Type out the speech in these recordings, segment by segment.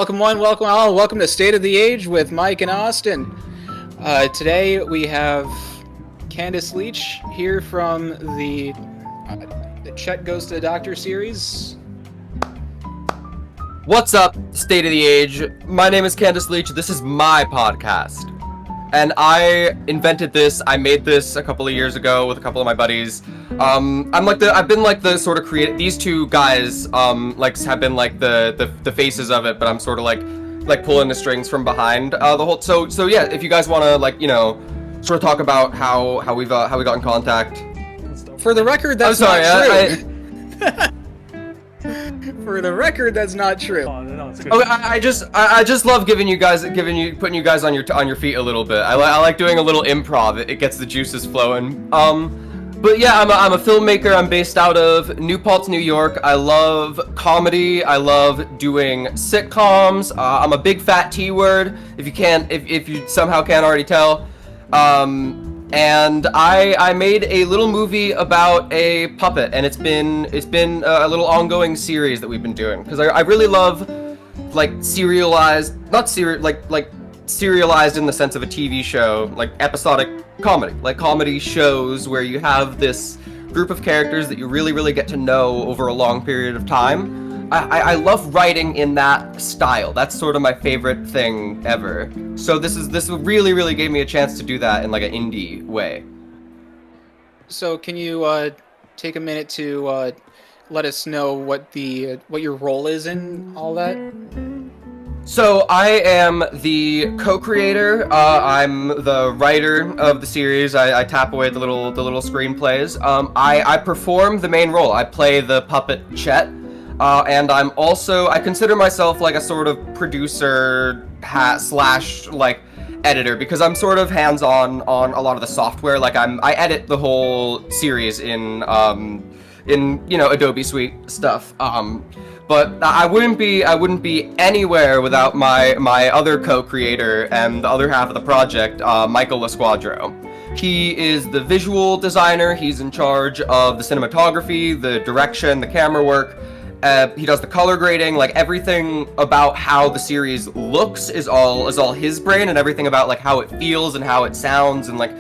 Welcome one, welcome all, welcome to State of the Age with Mike and Austin. Today we have Candice Leach here from the Chet Goes to the Doctor series. What's up, State of the Age? My name is Candice Leach. This is my podcast. And I invented this. I made this a couple of years ago with a couple of my buddies. I've been like the sort of creative. These two guys, have been like the faces of it, but I'm sort of like pulling the strings from behind the whole. So yeah, if you guys want to sort of talk about how we got in contact. For the record, that's not true. For the record, that's not true. Okay, I just love putting you guys on your feet a little bit. I like doing a little improv. It gets the juices flowing. But yeah, I'm a filmmaker. I'm based out of New Paltz, New York. I love comedy. I love doing sitcoms. I'm a big fat T word. If you somehow can't already tell. And I made a little movie about a puppet, and it's been a little ongoing series that we've been doing because I really love serialized in the sense of a TV show, like episodic comedy, like comedy shows where you have this group of characters that you really get to know over a long period of time. I love writing in that style. That's sort of my favorite thing ever. So this really gave me a chance to do that in like an indie way. So can you take a minute to let us know what your role is in all that? So I am the co-creator. I'm the writer of the series. I tap away at the little screenplays. I perform the main role. I play the puppet Chet. And I consider myself like a sort of producer slash like editor because I'm sort of hands-on on a lot of the software. Like I edit the whole series in Adobe Suite stuff. But I wouldn't be anywhere without my other co-creator and the other half of the project, Michael Lasquadro. He is the visual designer. He's in charge of the cinematography, the direction, the camera work. He does the color grading, like everything about how the series looks is all his brain, and everything about like how it feels and how it sounds and like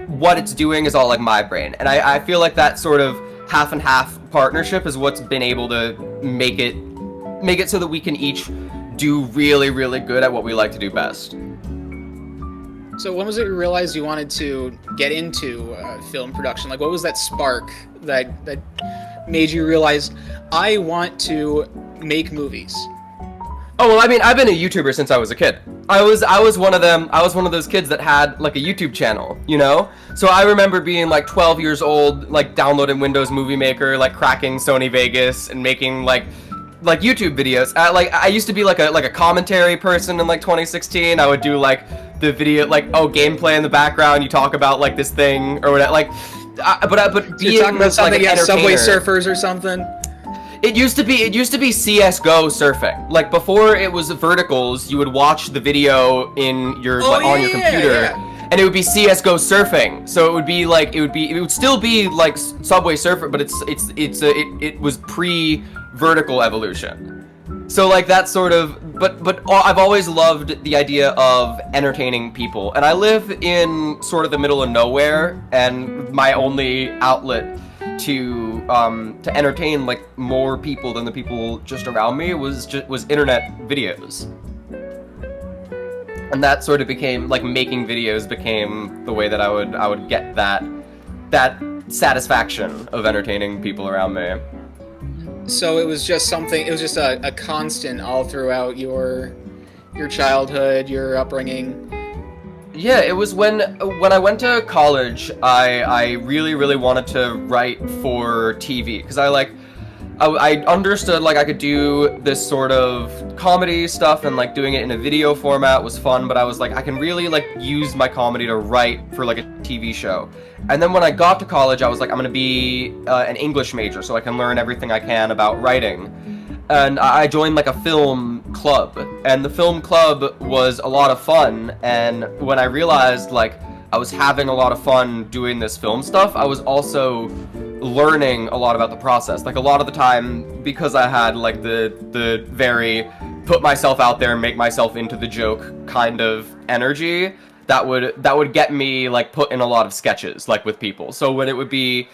what it's doing is all like my brain. And I feel like that sort of half and half partnership is what's been able to make it so that we can each do really good at what we like to do best. So when was it you realized you wanted to get into film production? Like what was that spark that made you realize I want to make movies? Oh well, I mean, I've been a YouTuber since I was a kid. I was one of them. I was one of those kids that had like a YouTube channel, you know. So I remember being like 12 years old, like downloading Windows Movie Maker, like cracking Sony Vegas, and making like YouTube videos. I used to be like a commentary person in like 2016. I would do like the video, like gameplay in the background. You talk about like this thing or whatever, like. But you're talking about something like Subway Surfers or something? It used to be CS:GO surfing. Like before it was verticals, you would watch the video in your on your computer, and it would be CS:GO surfing. So it would still be like Subway Surfer, but it was pre-vertical evolution. So like that sort of, but I've always loved the idea of entertaining people, and I live in sort of the middle of nowhere, and my only outlet to entertain like more people than the people just around me was internet videos, and that sort of became like making videos became the way that I would get that satisfaction of entertaining people around me. So it was just a constant all throughout your childhood, your upbringing. Yeah, it was when I went to college, I really wanted to write for TV because I understood like I could do this sort of comedy stuff and like doing it in a video format was fun, but I was like I can really like use my comedy to write for like a TV show. And then when I got to college, I was like I'm gonna be an English major so I can learn everything I can about writing. And I joined like a film club, and the film club was a lot of fun. And when I realized like I was having a lot of fun doing this film stuff, I was also learning a lot about the process. Like a lot of the time, because I had like the very put myself out there and make myself into the joke kind of energy that would get me like put in a lot of sketches like with people. So when it would be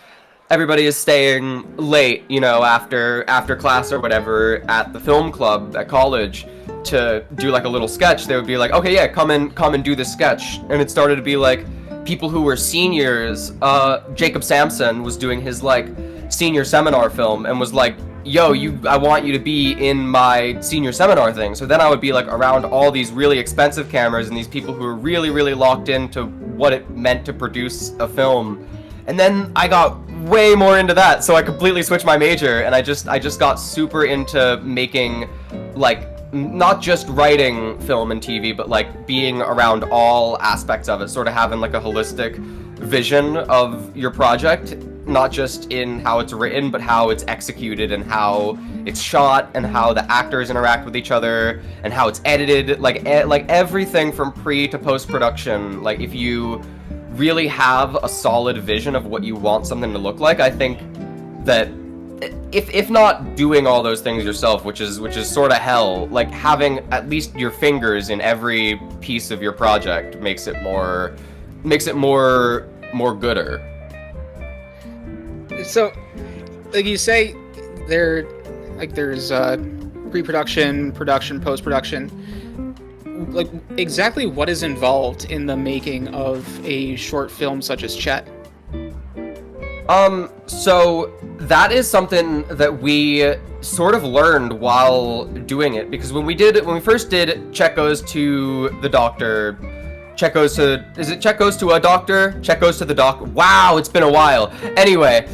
everybody is staying late, you know, after class or whatever at the film club at college to do like a little sketch, they would be like, okay, yeah, come and do this sketch. And it started to be like people who were seniors. Jacob Sampson was doing his like senior seminar film and was like, yo, I want you to be in my senior seminar thing. So then I would be like around all these really expensive cameras and these people who were really, really locked into what it meant to produce a film. And then I got way more into that, so I completely switched my major, and I just got super into making, like, not just writing film and TV, but like being around all aspects of it, sort of having like a holistic vision of your project, not just in how it's written, but how it's executed and how it's shot and how the actors interact with each other and how it's edited, like everything from pre to post-production. Like, if you really have a solid vision of what you want something to look like, I think that if not doing all those things yourself, which is sort of hell, like having at least your fingers in every piece of your project makes it more gooder. So, like you say, there's pre-production, production, post-production. Like, exactly what is involved in the making of a short film such as Chet? So that is something that we sort of learned while doing it, because when we first did Chet Goes to the Doctor, Chet Goes to a Doctor? Chet Goes to the Doc. Wow, it's been a while. Anyway,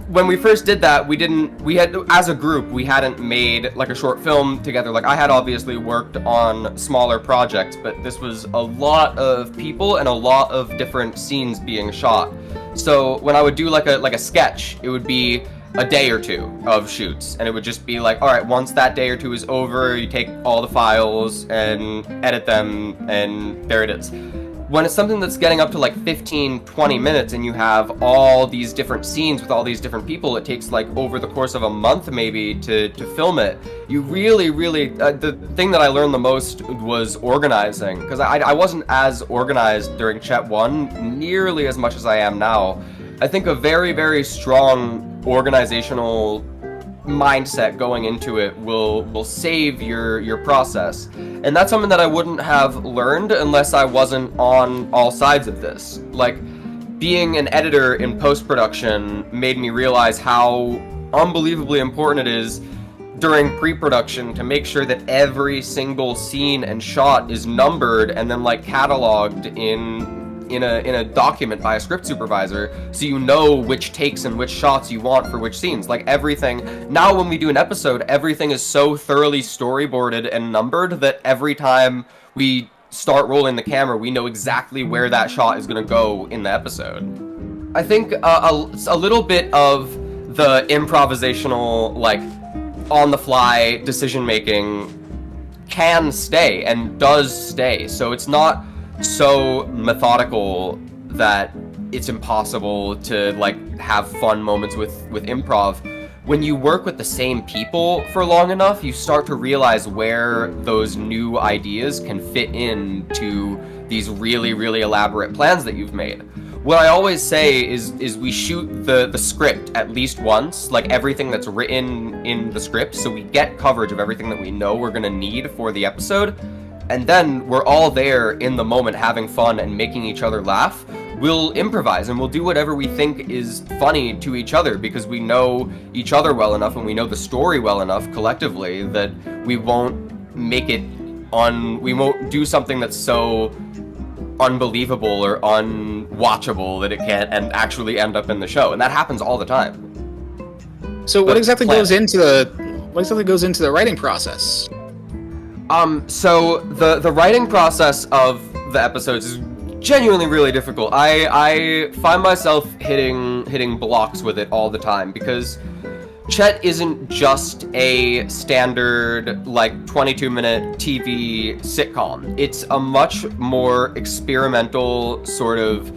when we first did that, as a group, we hadn't made like a short film together. Like, I had obviously worked on smaller projects, but this was a lot of people and a lot of different scenes being shot. So when I would do like a sketch, it would be a day or two of shoots, and it would just be like, all right, once that day or two is over, you take all the files and edit them, and there it is. When it's something that's getting up to like 15-20 minutes and you have all these different scenes with all these different people, it takes like over the course of a month maybe to film it. You really the thing that I learned the most was organizing, because I wasn't as organized during Chet 1 nearly as much as I am now. I think a very, very strong organizational mindset going into it will save your process, and that's something that I wouldn't have learned unless I wasn't on all sides of this. Like, being an editor in post-production made me realize how unbelievably important it is during pre-production to make sure that every single scene and shot is numbered and then like cataloged in a document by a script supervisor, so you know which takes and which shots you want for which scenes. Like, everything now, when we do an episode, everything is so thoroughly storyboarded and numbered that every time we start rolling the camera, we know exactly where that shot is going to go in the episode. I think a little bit of the improvisational, like, on the fly decision making can stay and does stay, so it's not so methodical that it's impossible to like have fun moments with improv. When you work with the same people for long enough, you start to realize where those new ideas can fit into these really, really elaborate plans that you've made. What I always say is we shoot the script at least once, like everything that's written in the script, so we get coverage of everything that we know we're gonna need for the episode. And then we're all there in the moment having fun and making each other laugh. We'll improvise and we'll do whatever we think is funny to each other, because we know each other well enough and we know the story well enough collectively that we won't do something that's so unbelievable or unwatchable that it can't and actually end up in the show. And that happens all the time. So what exactly goes into the writing process? So the writing process of the episodes is genuinely really difficult. I find myself hitting blocks with it all the time, because Chet isn't just a standard like 22-minute TV sitcom. It's a much more experimental sort of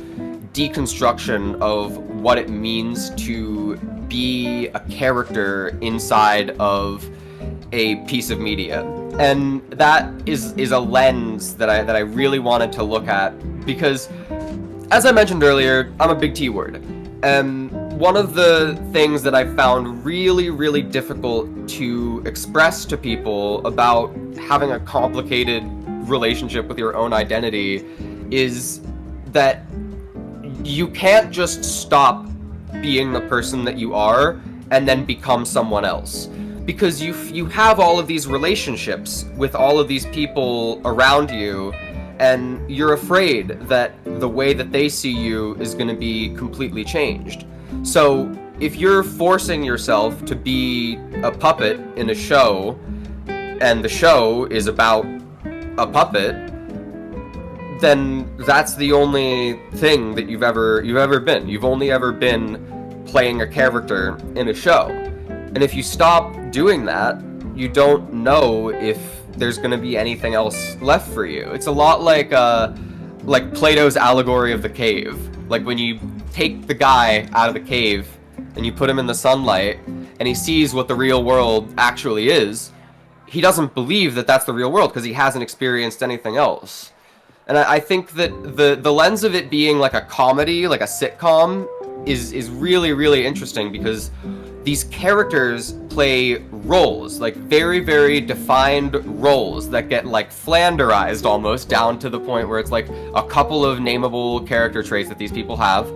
deconstruction of what it means to be a character inside of a piece of media. And that is a lens that I really wanted to look at, because as I mentioned earlier, I'm a big T word. And one of the things that I found really, really difficult to express to people about having a complicated relationship with your own identity is that you can't just stop being the person that you are and then become someone else. Because you have all of these relationships with all of these people around you, and you're afraid that the way that they see you is going to be completely changed. So if you're forcing yourself to be a puppet in a show, and the show is about a puppet, then that's the only thing that you've ever been. You've only ever been playing a character in a show. And if you stop doing that, you don't know if there's going to be anything else left for you. It's a lot like Plato's allegory of the cave. Like when you take the guy out of the cave and you put him in the sunlight and he sees what the real world actually is, he doesn't believe that that's the real world because he hasn't experienced anything else. And I think that the lens of it being like a comedy, like a sitcom, is really, really interesting, because these characters play roles, like very, very defined roles that get like Flanderized almost down to the point where it's like a couple of nameable character traits that these people have.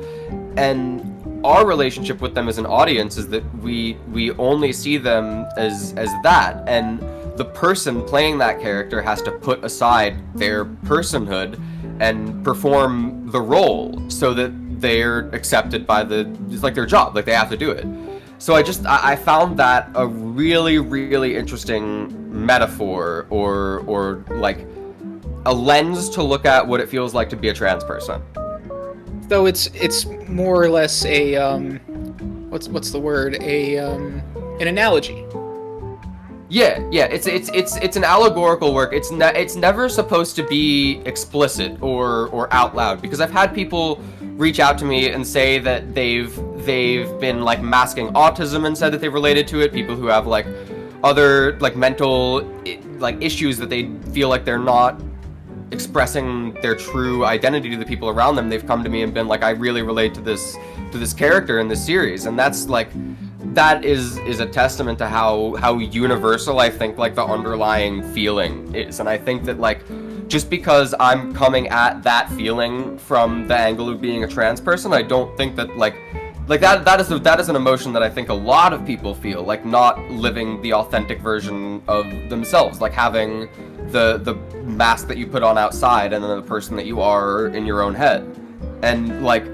And our relationship with them as an audience is that we only see them as that. And the person playing that character has to put aside their personhood and perform the role so that they're accepted by it's like their job, like they have to do it. So I found that a really, really interesting metaphor, or like a lens to look at what it feels like to be a trans person. Though it's more or less a what's the word, an analogy. Yeah, it's an allegorical work. It's never supposed to be explicit or out loud, because I've had people reach out to me and say that they've been like masking autism and said that they've related to it. People who have like other like mental like issues that they feel like they're not expressing their true identity to the people around them. They've come to me and been like, I really relate to this character in this series. And that's like, that is a testament to how universal I think like the underlying feeling is. And I think that like, just because I'm coming at that feeling from the angle of being a trans person, I don't think that like that is an emotion that I think a lot of people feel, like not living the authentic version of themselves, like having the mask that you put on outside and then the person that you are in your own head. And like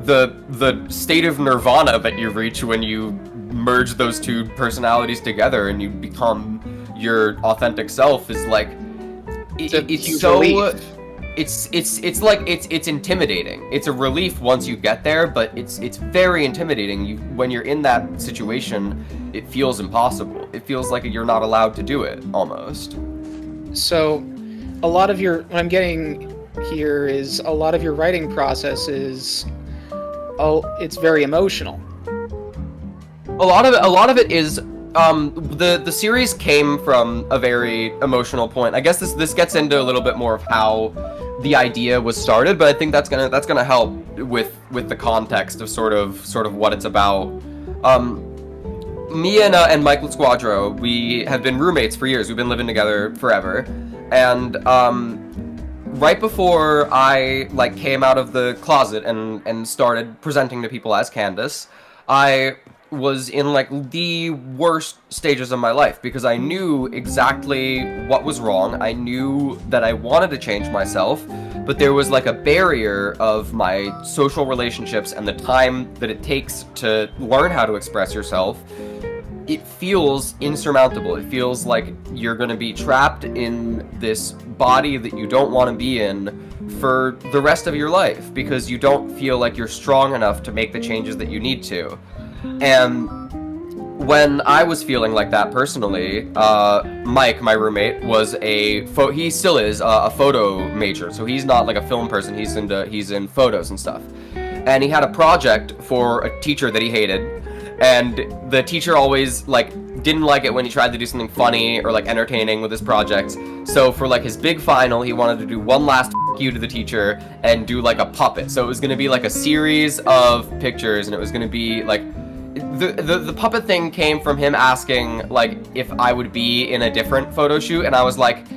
the state of nirvana that you reach when you merge those two personalities together and you become your authentic self is like it's so relief. It's like it's intimidating. It's a relief once you get there, but it's very intimidating. When you're in that situation, it feels impossible. It feels like you're not allowed to do it almost. So a lot of what I'm getting here is a lot of your writing process is it's very emotional. A lot of it is the series came from a very emotional point. I guess this gets into a little bit more of how the idea was started, but I think that's gonna help with the context of sort of what it's about. Me and Michael Squadro, we have been roommates for years. We've been living together forever, and right before I like came out of the closet and started presenting to people as Candice, I was in like the worst stages of my life because I knew exactly what was wrong. I knew that I wanted to change myself, but there was like a barrier of my social relationships and the time that it takes to learn how to express yourself. It feels insurmountable. It feels like you're going to be trapped in this body that you don't want to be in for the rest of your life because you don't feel like you're strong enough to make the changes that you need to. And when I was feeling like that personally, Mike, my roommate, was he still is a photo major, so he's not like a film person. He's in photos and stuff. And he had a project for a teacher that he hated, and the teacher always like didn't like it when he tried to do something funny or like entertaining with his project. So for like his big final, he wanted to do one last you to the teacher and do like a puppet. So it was going to be like a series of pictures, and it was going to be like the puppet thing came from him asking like if I would be in a different photo shoot, and I was like,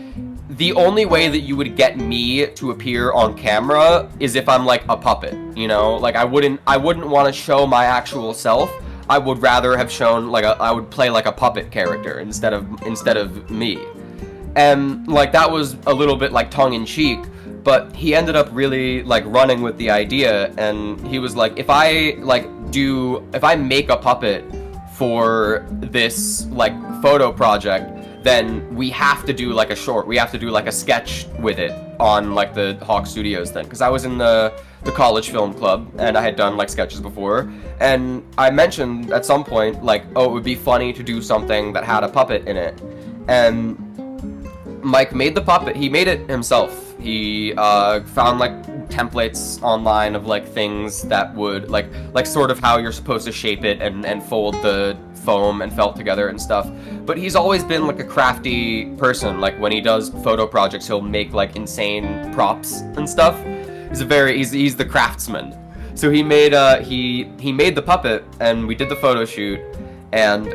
the only way that you would get me to appear on camera is if I'm like a puppet, you know? Like I wouldn't want to show my actual self. I would rather have shown like I would play like a puppet character instead of me. And like that was a little bit like tongue in cheek, but he ended up really like running with the idea, and he was like, if I make a puppet for this like photo project, then we have to do like a short, we have to do like a sketch with it on like the Hawk Studios thing, because I was in the college film club and I had done like sketches before, and I mentioned at some point like, oh, it would be funny to do something that had a puppet in it. And Mike made the puppet. He made it himself. He found like templates online of like things that would like sort of how you're supposed to shape it and fold the foam and felt together and stuff. But he's always been like a crafty person. Like when he does photo projects, he'll make like insane props and stuff. He's the craftsman. So he made the puppet, and we did the photo shoot. And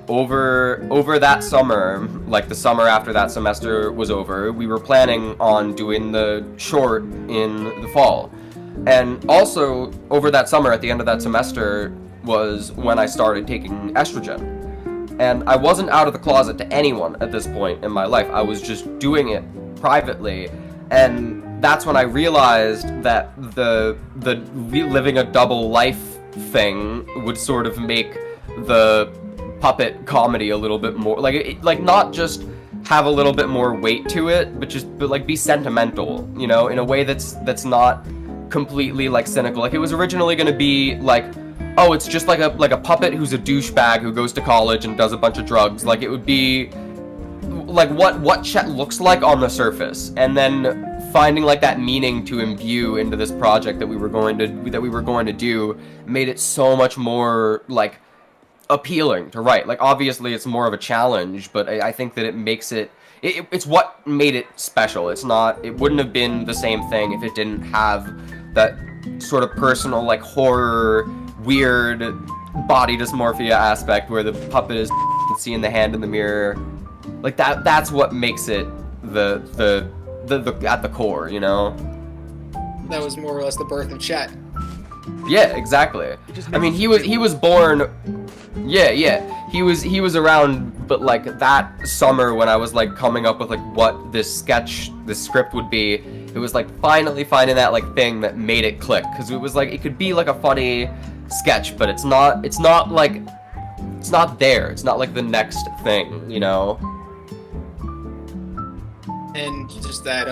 over that summer, like the summer after that semester was over, we were planning on doing the short in the fall. And also over that summer, at the end of that semester, was when I started taking estrogen. And I wasn't out of the closet to anyone at this point in my life. I was just doing it privately. And that's when I realized that the living a double life thing would sort of make the puppet comedy a little bit more like not just have a little bit more weight to it, but like be sentimental, you know, in a way that's not completely like cynical. Like it was originally going to be like, oh, it's just like a puppet who's a douchebag who goes to college and does a bunch of drugs. Like it would be like what Chet looks like on the surface, and then finding like that meaning to imbue into this project that we were going to do made it so much more like appealing to write. Like obviously it's more of a challenge, but I think that it makes it's what made it special. It wouldn't have been the same thing if it didn't have that sort of personal like horror, weird body dysmorphia aspect where the puppet is seeing the hand in the mirror. Like that's what makes it the at the core, you know? That was more or less the birth of Chet. Yeah, exactly. I mean, he was born. Yeah. He was around, but like that summer when I was like coming up with like what this script would be, it was like finally finding that like thing that made it click, because it was like it could be like a funny sketch, but it's not there. It's not like the next thing, you know? And just that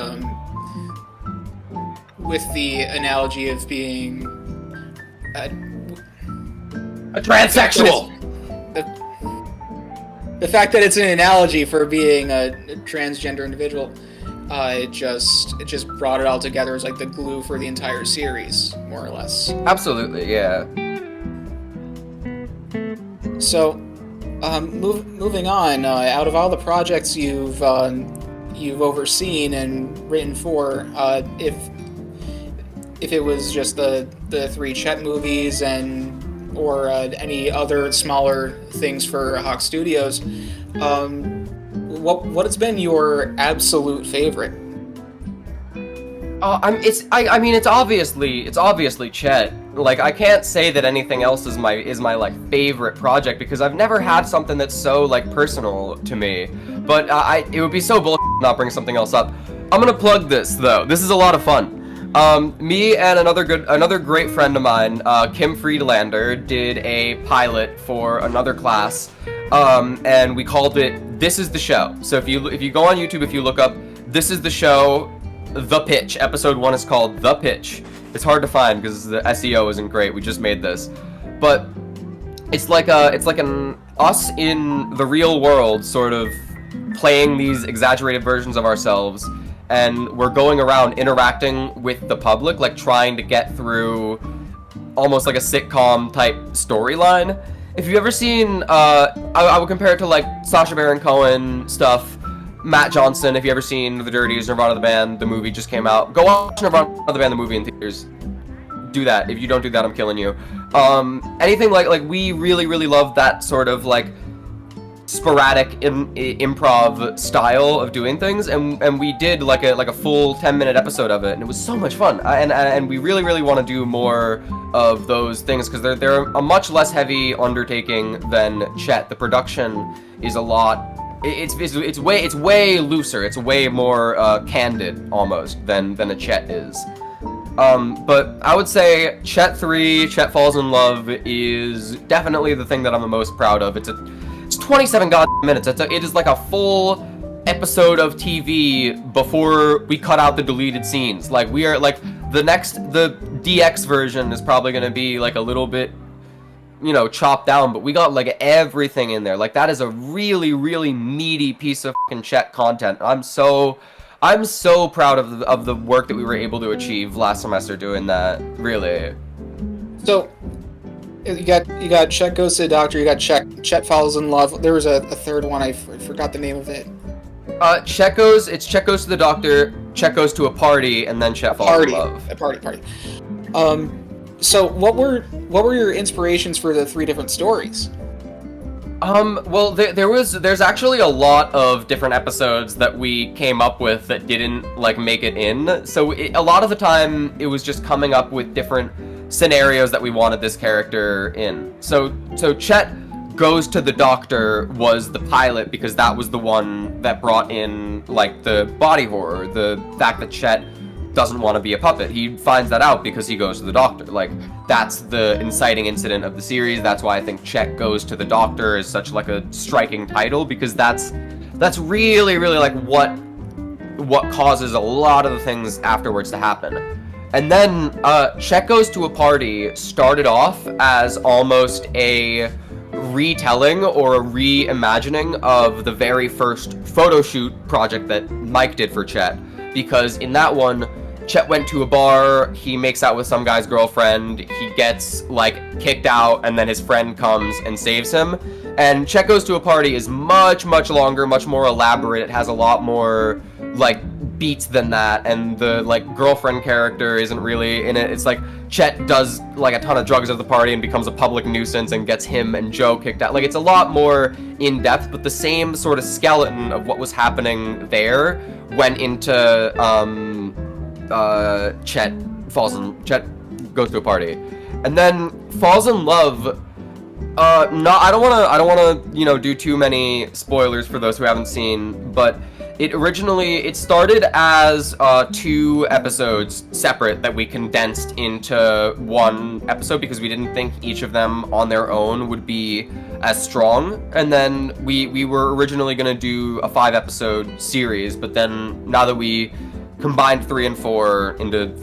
with the analogy of being A transsexual! The fact that it's an analogy for being a transgender individual, it just brought it all together as like the glue for the entire series, more or less. Absolutely, yeah. So, moving on, out of all the projects you've overseen and written for, if it was just the 3 Chet movies or any other smaller things for Hawk Studios, what has been your absolute favorite? It's obviously Chet. Like I can't say that anything else is my like favorite project, because I've never had something that's so like personal to me. But it would be so bullshit not bring something else up. I'm gonna plug this though. This is a lot of fun. Me and another great friend of mine, Kim Friedlander, did a pilot for another class, and we called it "This Is the Show." So if you go on YouTube, if you look up "This Is the Show," The Pitch. Episode 1 is called The Pitch. It's hard to find because the SEO isn't great. We just made this, but it's like an us in the real world, sort of playing these exaggerated versions of ourselves. And we're going around interacting with the public, like trying to get through almost like a sitcom type storyline. if you've ever seen, I would compare it to like Sacha Baron Cohen stuff, Matt Johnson. If you ever seen The Dirties, Nirvana the band, the movie just came out. Go watch Nirvana the band, the movie in theaters. Do that. If you don't do that, I'm killing you. Anything like we really love that sort of like sporadic improv style of doing things, and we did like a full 10-minute episode of it, and it was so much fun. And we really want to do more of those things because they're a much less heavy undertaking than Chet. The production is a lot. It's way looser. It's way more candid almost than a Chet is. But I would say Chet 3, Chet Falls in Love is definitely the thing that I'm the most proud of. It's 27 minutes. It is like a full episode of TV before we cut out the deleted scenes. Like we are like the DX version is probably going to be like a little bit, chopped down, but we got like everything in there. Like that is a really meaty piece of fucking Chet content. I'm so proud of the work that we were able to achieve last semester doing that. Really. So you got Chet Goes to the Doctor. You got Chet Falls in Love. There was a third one. I forgot the name of it. Chet Goes to the Doctor. Chet Goes to a Party, and then Chet Falls in Love. A party. So what were your inspirations for the 3 different stories? Well, there's actually a lot of different episodes that we came up with that didn't like make it in. So a lot of the time it was just coming up with different scenarios that we wanted this character in. So Chet Goes to the Doctor was the pilot because that was the one that brought in like the body horror, the fact that Chet doesn't want to be a puppet. He finds that out because he goes to the doctor. Like that's the inciting incident of the series. That's why I think Chet Goes to the Doctor is such like a striking title, because that's really like what causes a lot of the things afterwards to happen. And then Chet Goes to a Party started off as almost a retelling or a reimagining of the very first photo shoot project that Mike did for Chet, because in that one Chet went to a bar, he makes out with some guy's girlfriend, he gets like kicked out, and then his friend comes and saves him. And Chet Goes to a Party is much longer, much more elaborate. It has a lot more like beats than that, and the like girlfriend character isn't really in it. It's like Chet does like a ton of drugs at the party and becomes a public nuisance and gets him and Joe kicked out. Like it's a lot more in depth, but the same sort of skeleton of what was happening there went into Chet Goes to a Party. And then Falls in Love, I don't want to do too many spoilers for those who haven't seen, but it started as 2 episodes separate that we condensed into 1 episode because we didn't think each of them on their own would be as strong. And then we were originally going to do a 5-episode series, but then now that we combined 3 and 4 into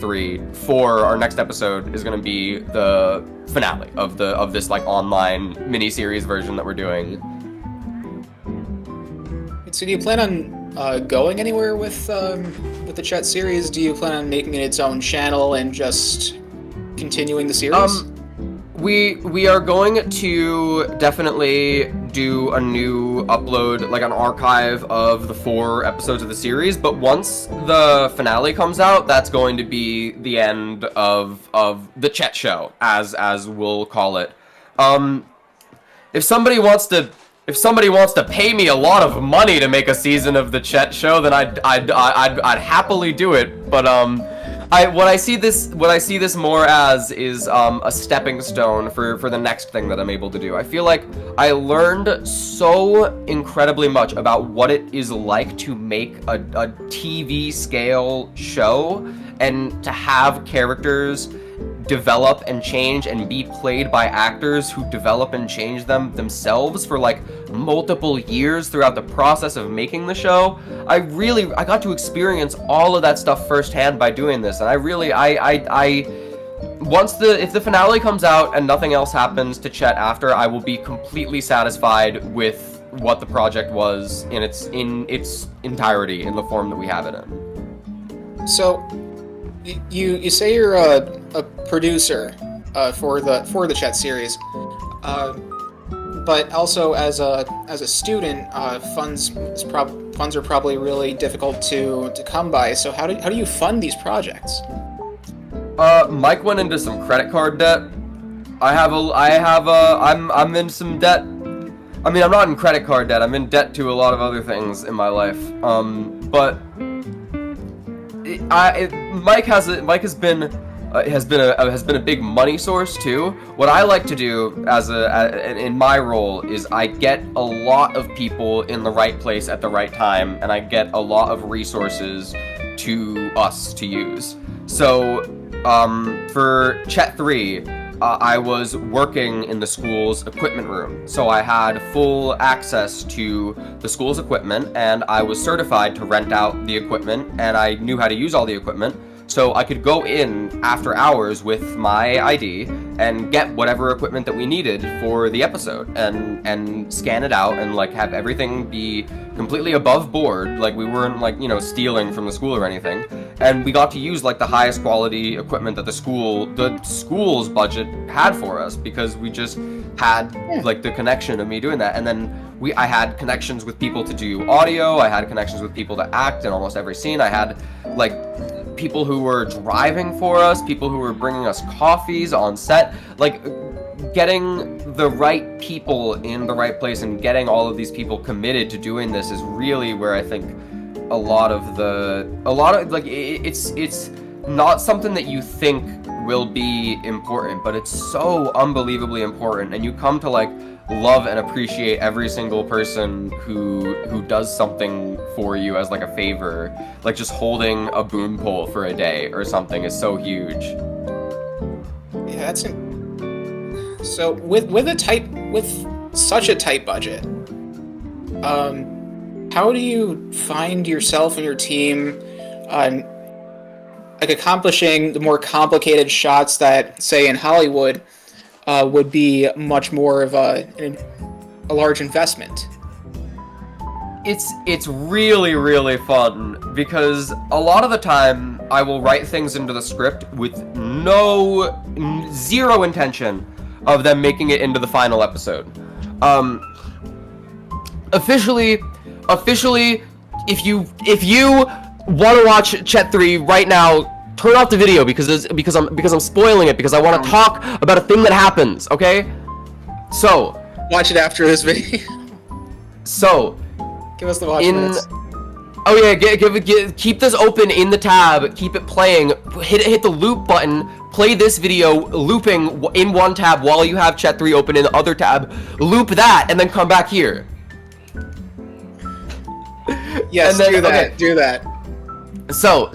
4, our next episode is going to be the finale of this like online mini-series version that we're doing. So do you plan on going anywhere with the Chet series? Do you plan on making it its own channel and just continuing the series? We are going to definitely do a new upload, like an archive of the 4 episodes of the series, but once the finale comes out, that's going to be the end of the Chet show, as we'll call it. If somebody wants to pay me a lot of money to make a season of the Chet show, then I'd happily do it. But what I see this more as is a stepping stone for the next thing that I'm able to do. I feel like I learned so incredibly much about what it is like to make a TV scale show and to have characters develop and change and be played by actors who develop and change them themselves for like multiple years throughout the process of making the show. I got to experience all of that stuff firsthand by doing this, and if the finale comes out and nothing else happens to Chet after, I will be completely satisfied with what the project was in its entirety, in the form that we have it in. So you say you're a producer for the Chet series. but also as a student, funds are probably really difficult to come by. So how do you fund these projects? Mike went into some credit card debt. I'm in some debt. I mean, I'm not in credit card debt. I'm in debt to a lot of other things in my life. But Mike has been a big money source too. What I like to do in my role is I get a lot of people in the right place at the right time, and I get a lot of resources to us to use. So, for Chet 3, I was working in the school's equipment room, so I had full access to the school's equipment, and I was certified to rent out the equipment, and I knew how to use all the equipment, so I could go in after hours with my ID and get whatever equipment that we needed for the episode, and scan it out, and like have everything be completely above board, like we weren't like, you know, stealing from the school or anything, and we got to use like the highest quality equipment that the school's budget had for us, because we just had like the connection of me doing that. And then I had connections with people to do audio, I had connections with people to act in almost every scene, I had like people who were driving for us, people who were bringing us coffees on set, like getting the right people in the right place and getting all of these people committed to doing this is really where I think a lot of like it's not something that you think will be important, but it's so unbelievably important, and you come to like love and appreciate every single person who does something for you as like a favor, like just holding a boom pole for a day or something is so huge. Yeah, so with such a tight budget, how do you find yourself and your team like accomplishing the more complicated shots that, say, in Hollywood would be much more of a large investment? It's really, really fun, because a lot of the time I will write things into the script with zero intention of them making it into the final episode. Officially, if you want to watch Chet 3 right now, turn off the video because I'm spoiling it, because I want to talk about a thing that happens. Okay, so watch it after this video. So give us the watch minutes. Oh yeah, keep this open in the tab, keep it playing, hit the loop button, play this video looping in one tab while you have Chet 3 open in the other tab, loop that, and then come back here. Yes, then, do that. So,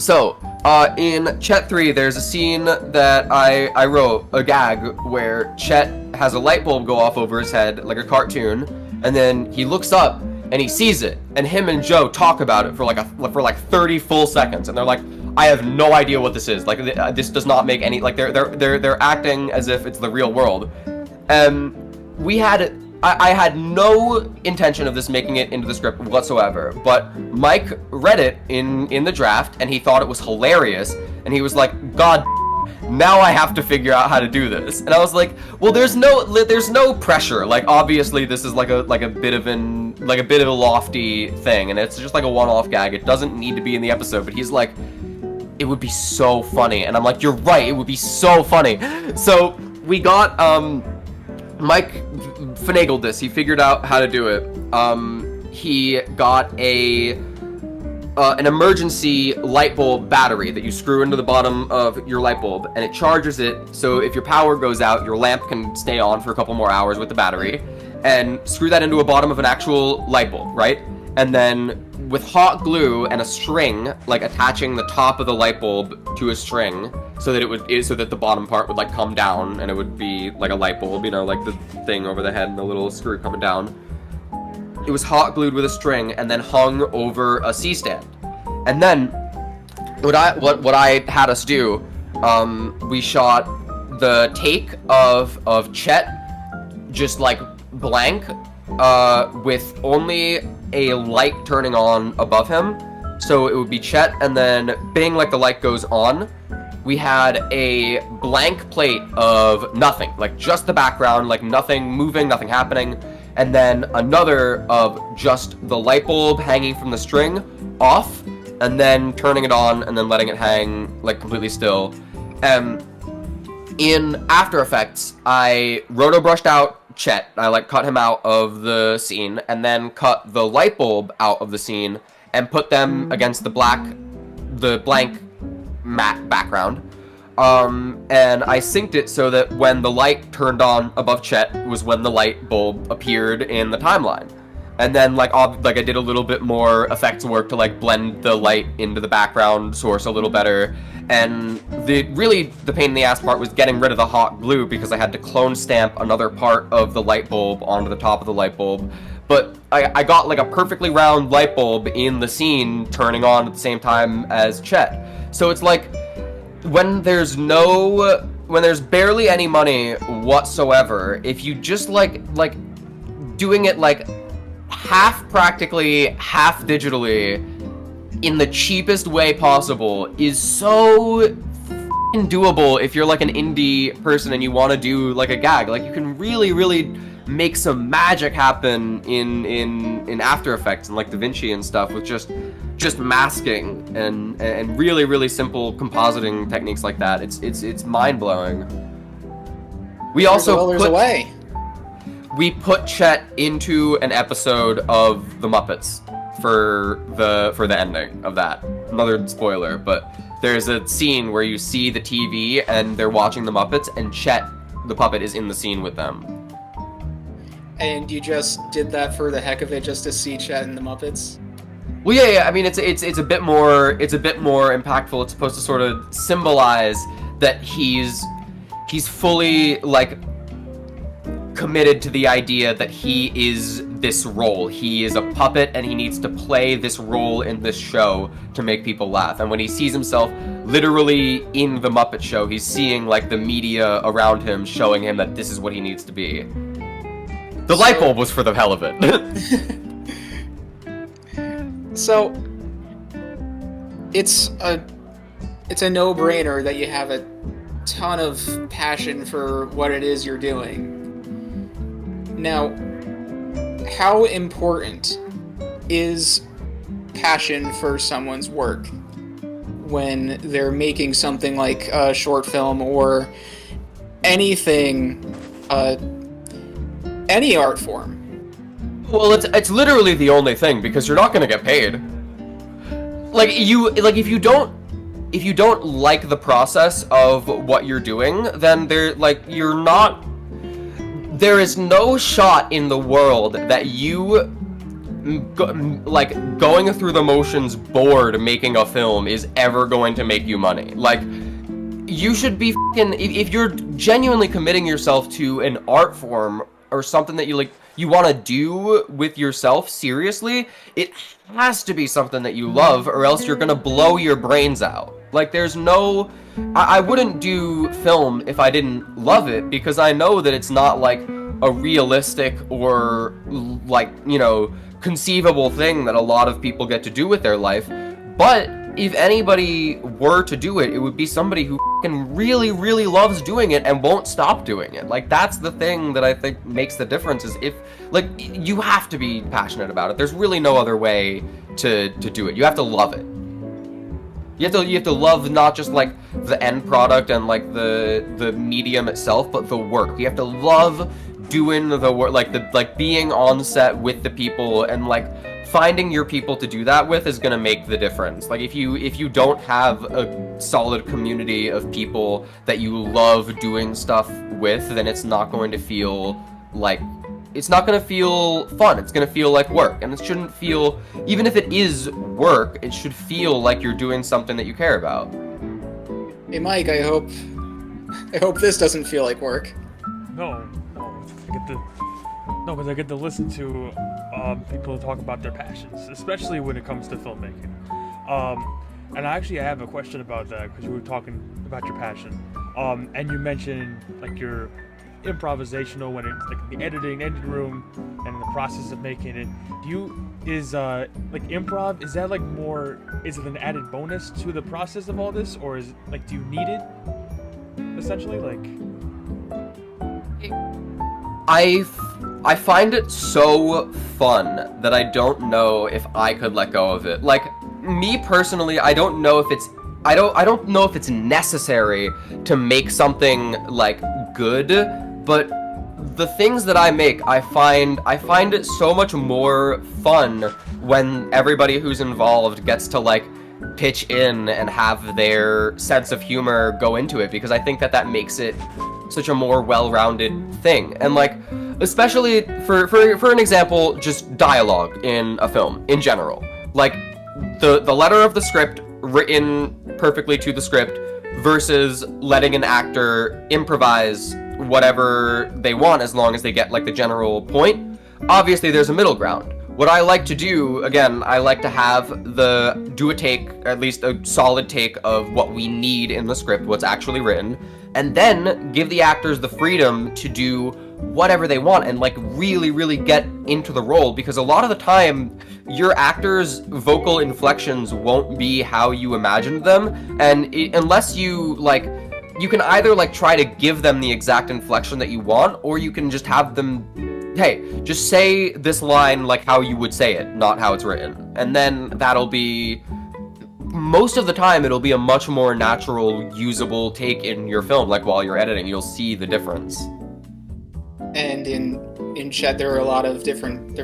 in Chet 3, there's a scene that I wrote, a gag, where Chet has a light bulb go off over his head, like a cartoon, and then he looks up, and he sees it, and him and Joe talk about it for like 30 full seconds, and they're like, I have no idea what this is, like, this does not make any, like, they're acting as if it's the real world. I had no intention of this making it into the script whatsoever, but Mike read it in the draft, and he thought it was hilarious, and he was like, God, now I have to figure out how to do this. And I was like, well, there's no pressure. Like, obviously this is like a bit of a lofty thing, and it's just like a one-off gag. It doesn't need to be in the episode, but he's like, it would be so funny. And I'm like, you're right, it would be so funny. So we got Mike finagled this. He figured out how to do it. He got an emergency light bulb battery that you screw into the bottom of your light bulb, and it charges it, so if your power goes out, your lamp can stay on for a couple more hours with the battery, and screw that into a bottom of an actual light bulb, right? And then with hot glue and a string, like attaching the top of the light bulb to a string, so that the bottom part would like come down, and it would be like a light bulb, you know, like the thing over the head and the little screw coming down. It was hot glued with a string and then hung over a C-stand. And then what I had us do, we shot the take of Chet just like blank, with only a light turning on above him. So it would be Chet, and then bing, like the light goes on. We had a blank plate of nothing, like just the background, like nothing moving, nothing happening. and then another of just the light bulb hanging from the string off, and then turning it on and then letting it hang like completely still. In After Effects, I roto brushed out Chet. I like cut him out of the scene, and then cut the light bulb out of the scene and put them against the blank matte background. And I synced it so that when the light turned on above Chet was when the light bulb appeared in the timeline. And then like I did a little bit more effects work to like blend the light into the background source a little better. And the pain in the ass part was getting rid of the hot glue, because I had to clone stamp another part of the light bulb onto the top of the light bulb. But I got like a perfectly round light bulb in the scene turning on at the same time as Chet. So it's like, when there's barely any money whatsoever, if you just like doing it like half practically, half digitally, in the cheapest way possible is so f***ing doable if you're like an indie person and you want to do like a gag. Like, you can really make some magic happen in After Effects and like DaVinci and stuff with just masking and really simple compositing techniques like that. It's mind-blowing. We also we put Chet into an episode of The Muppets for the ending of that. Another spoiler, but there's a scene where you see the TV and they're watching The Muppets, and Chet, the puppet, is in the scene with them. And you just did that for the heck of it, just to see Chet and the Muppets? Well, yeah. I mean, it's a bit more impactful. It's supposed to sort of symbolize that he's fully like committed to the idea that he is this role. He is a puppet, and he needs to play this role in this show to make people laugh. And when he sees himself literally in the Muppet Show, he's seeing like the media around him showing him that this is what he needs to be. The light bulb was for the hell of it. So, it's a no-brainer that you have a ton of passion for what it is you're doing. Now, how important is passion for someone's work when they're making something like a short film or anything, any art form? Well, it's literally the only thing, because you're not gonna get paid. If you don't like the process of what you're doing, then there is no shot in the world that you going through the motions bored making a film is ever going to make you money. Like, you should be if you're genuinely committing yourself to an art form or something that you want to do with yourself seriously, it has to be something that you love, or else you're gonna blow your brains out. Like, there's no... I wouldn't do film if I didn't love it, because I know that it's not like a realistic or like, conceivable thing that a lot of people get to do with their life. But if anybody were to do it, it would be somebody who really loves doing it and won't stop doing it. Like, that's the thing that I think makes the difference, is if, like, you have to be passionate about it. There's really no other way to do it. You have to love it. You have to love not just like the end product and like the medium itself, but the work. You have to love doing the work, like being on set with the people, and like finding your people to do that with is gonna make the difference. Like, if you don't have a solid community of people that you love doing stuff with, then it's not going to feel fun. It's gonna feel like work, and it shouldn't feel, even if it is work, it should feel like you're doing something that you care about. Hey Mike, I hope this doesn't feel like work. No, because I get to listen to people talk about their passions, especially when it comes to filmmaking. And I have a question about that, because you were talking about your passion, and you mentioned like your improvisational when it's like the editing room and the process of making it. Is improv, is that like more, is it an added bonus to the process of all this, or is it like, do you need it essentially? Like, I find it so fun that I don't know if I could let go of it. Like, me personally, I don't know if it's necessary to make something like good, but the things that I make, I find it so much more fun when everybody who's involved gets to like pitch in and have their sense of humor go into it, because I think that makes it such a more well-rounded thing. And like, especially for an example, just dialogue in a film in general. Like the letter of the script written perfectly to the script versus letting an actor improvise whatever they want as long as they get like the general point. Obviously there's a middle ground. What I like to do, again, I like to do a take, at least a solid take of what we need in the script, what's actually written, and then give the actors the freedom to do whatever they want and like really, really get into the role, because a lot of the time your actors' vocal inflections won't be how you imagined them, and unless you like, you can either like try to give them the exact inflection that you want, or you can just have them, hey, just say this line like how you would say it, not how it's written. And then that'll be, most of the time, it'll be a much more natural, usable take in your film. Like while you're editing, you'll see the difference. And in Chet, there are a lot of different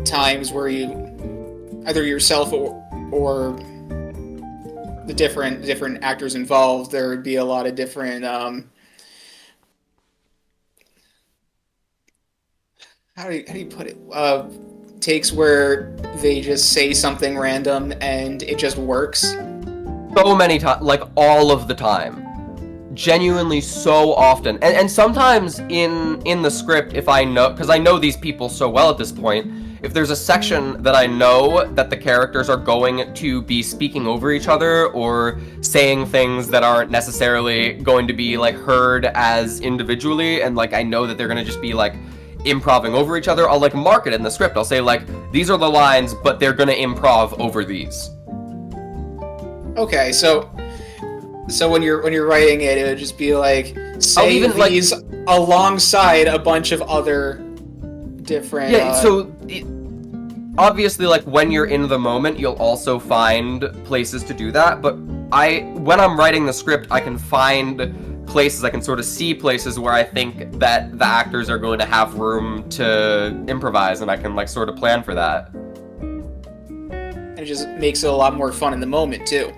times where you, either yourself or the different actors involved, there would be a lot of different how do you put it? Takes where they just say something random and it just works. So many times, like all of the time. Genuinely so often. And sometimes in the script, if I know, because I know these people so well at this point, if there's a section that I know that the characters are going to be speaking over each other or saying things that aren't necessarily going to be like heard as individually, and like I know that they're going to just be like improving over each other, I'll like mark it in the script. I'll say like, these are the lines, but they're gonna improv over these. Okay, so when you're writing it, it would just be like, say even, these like, alongside a bunch of other different. Yeah, so obviously, like when you're in the moment, you'll also find places to do that. But when I'm writing the script, I can find places, I can sort of see places where I think that the actors are going to have room to improvise, and I can like sort of plan for that. And it just makes it a lot more fun in the moment too.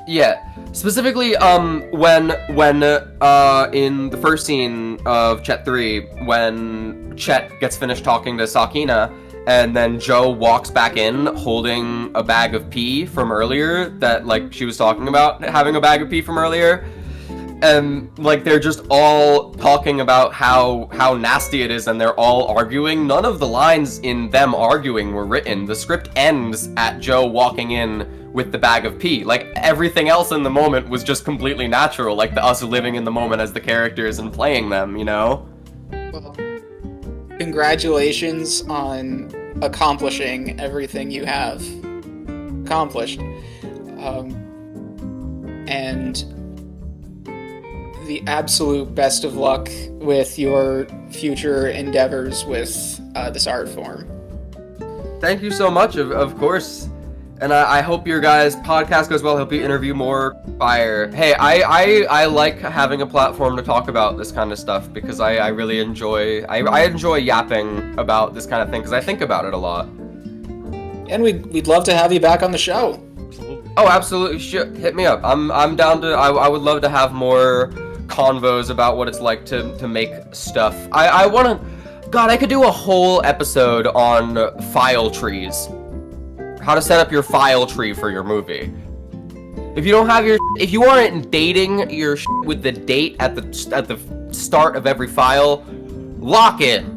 Yeah, specifically when in the first scene of Chet 3, when Chet gets finished talking to Sakina, and then Joe walks back in holding a bag of pee from earlier that like she was talking about having a bag of pee from earlier. And like they're just all talking about how nasty it is, and they're all arguing. None of the lines in them arguing were written. The script ends at Joe walking in with the bag of pee. Like everything else in the moment was just completely natural, like us living in the moment as the characters and playing them, you know? Well, congratulations on accomplishing everything you have accomplished. And the absolute best of luck with your future endeavors with this art form. Thank you so much, of course. And I hope your guys' podcast goes well. I hope you interview more fire. Hey, I like having a platform to talk about this kind of stuff, because I really enjoy, I enjoy yapping about this kind of thing, because I think about it a lot. And we'd love to have you back on the show. Oh, absolutely. Hit me up. I'm down to, I would love to have more convos about what it's like to make stuff. I want to, God, I could do a whole episode on file trees. How to set up your file tree for your movie. If you don't have if you aren't dating your with the date at the start of every file, lock in.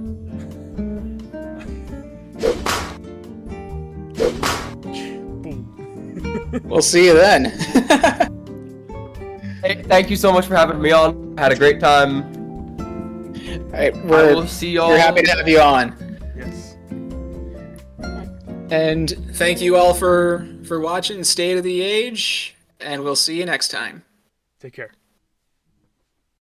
We'll see you then. Hey, thank you so much for having me on. I had a great time. All right, I will see y'all. We're happy to have you on. Yes. And thank you all for watching State of the Age, and we'll see you next time. Take care.